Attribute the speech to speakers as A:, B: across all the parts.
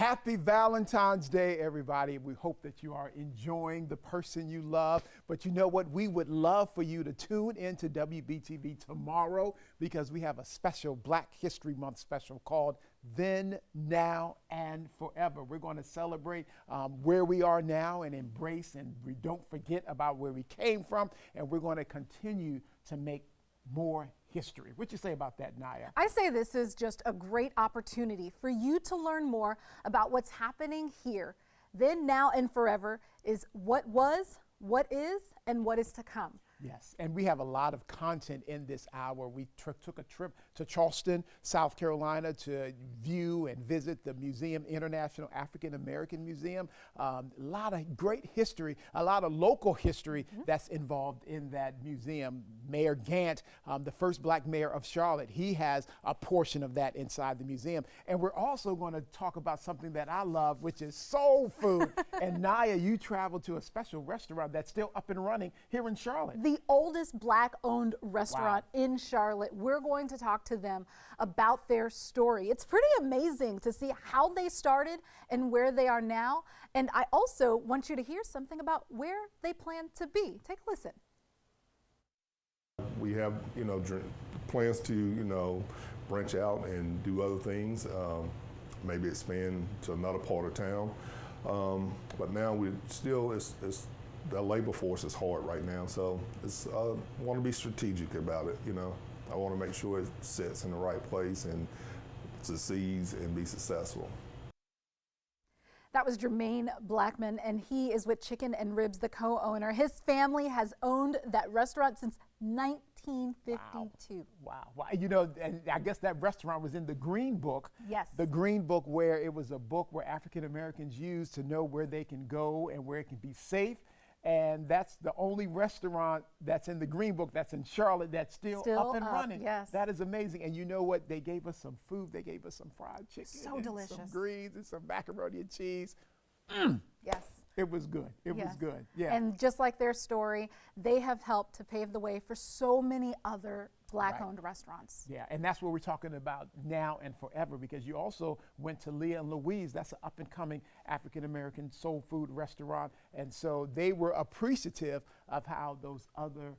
A: Happy Valentine's Day, everybody. We hope that you are enjoying the person you love. But you know what? We would love for you to tune into WBTV tomorrow because we have a special Black History Month special called Then, Now, and Forever. We're going to celebrate where we are now and embrace, and we don't forget about where we came from. And we're going to continue to make more history. What you say about that, Naya?
B: I say this is just a great opportunity for you to learn more about what's happening here. Then, now, and forever is what was, what is, and what is to come.
A: Yes, and we have a lot of content in this hour. We took a trip to Charleston, South Carolina to view and visit the museum, International African American Museum. A lot of great history, a lot of local history that's involved in that museum. Mayor Gant, the first Black mayor of Charlotte, he has a portion of that inside the museum. And we're also going to talk about something that I love, which is soul food. And Naya, you traveled to a special restaurant that's still up and running here in Charlotte.
B: The oldest Black-owned restaurant in Charlotte. We're going to talk to them about their story. It's pretty amazing to see how they started and where they are now. And I also want you to hear something about where they plan to be. Take a listen.
C: We have, plans to, branch out and do other things, maybe expand to another part of town. But now we still, the labor force is hard right now, so I want to be strategic about it. I want to make sure it sits in the right place and succeeds and be successful.
B: That was Jermaine Blackman, and he is with Chicken and Ribs, the co-owner. His family has owned that restaurant since 1952.
A: Wow. And I guess that restaurant was in the Green Book.
B: Yes.
A: The Green Book, where it was a book where African Americans use to know where they can go and where it can be safe. And that's the only restaurant that's in the Green Book that's in Charlotte that's still up and running.
B: Yes.
A: That is amazing. And you know what? They gave us some food. They gave us some fried chicken.
B: So
A: and
B: delicious.
A: Some greens and some macaroni and cheese.
B: Yes.
A: It was good. It was good. Yeah.
B: And just like their story, they have helped to pave the way for so many other Black-owned restaurants.
A: Yeah, and that's what we're talking about now and forever, because you also went to Leah and Louise. That's an up-and-coming African-American soul food restaurant. And so they were appreciative of how those other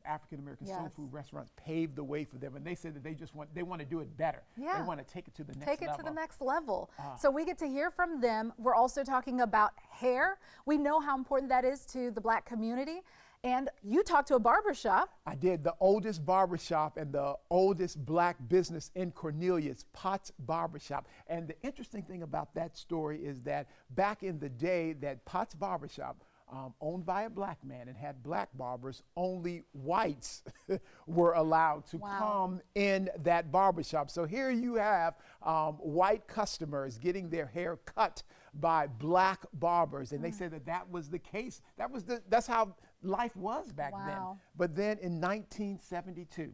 A: African-American soul food restaurants paved the way for them. And they said that they want to do it better.
B: Yeah.
A: They want to take it to the next level.
B: Take it to the next level. So we get to hear from them. We're also talking about hair. We know how important that is to the Black community. And you talked to a barbershop.
A: I did. The oldest barbershop and the oldest Black business in Cornelia, Potts Barbershop. And the interesting thing about that story is that back in the day, that Potts Barbershop, owned by a Black man and had Black barbers, only whites were allowed to come in that barbershop. So here you have white customers getting their hair cut by Black barbers, and they said that was the case. That's how life was back then. But then in 1972,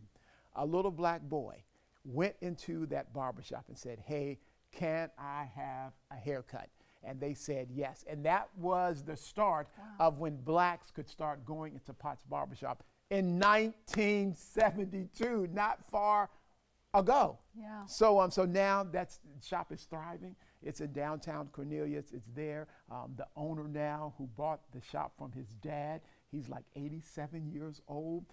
A: a little Black boy went into that barbershop and said, "Hey, can I have a haircut?" And they said yes. And that was the start of when Blacks could start going into Potts Barbershop in 1972, not far ago.
B: Yeah.
A: So now that shop is thriving. It's in downtown Cornelius. It's there. The owner now, who bought the shop from his dad, he's like 87 years old,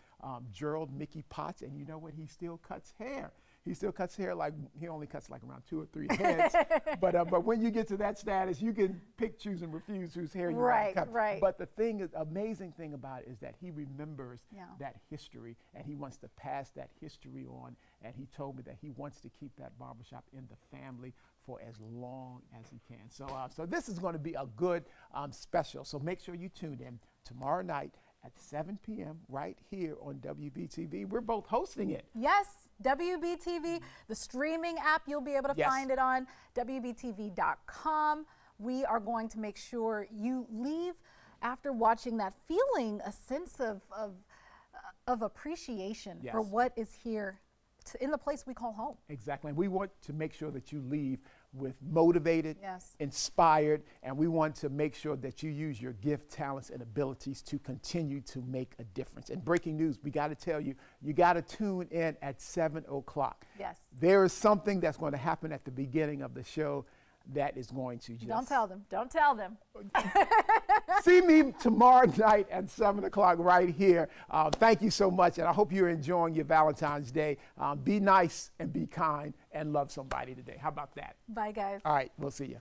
A: Gerald Mickey Potts, and you know what? He still cuts hair. He still cuts hair like, he only cuts like around 2 or 3 heads. But when you get to that status, you can pick, choose, and refuse whose hair you want to cut.
B: Right.
A: But the amazing thing about it is that he remembers that history, and he wants to pass that history on. And he told me that he wants to keep that barbershop in the family for as long as he can. So this is going to be a good special. So make sure you tune in tomorrow night at 7 p.m. right here on WBTV. We're both hosting it.
B: Yes, WBTV, the streaming app. You'll be able to find it on WBTV.com. We are going to make sure you leave after watching that feeling a sense of appreciation for what is here in the place we call home.
A: Exactly. And we want to make sure that you leave with motivated, inspired, and we want to make sure that you use your gift, talents, and abilities to continue to make a difference. And breaking news, we got to tell you, you got to tune in at 7 o'clock.
B: Yes.
A: There is something that's going to happen at the beginning of the show. that is going to just...
B: Don't tell them. Don't tell them.
A: See me tomorrow night at 7 o'clock right here. Thank you so much, and I hope you're enjoying your Valentine's Day. Be nice and be kind and love somebody today. How about that?
B: Bye, guys.
A: All right, we'll see you.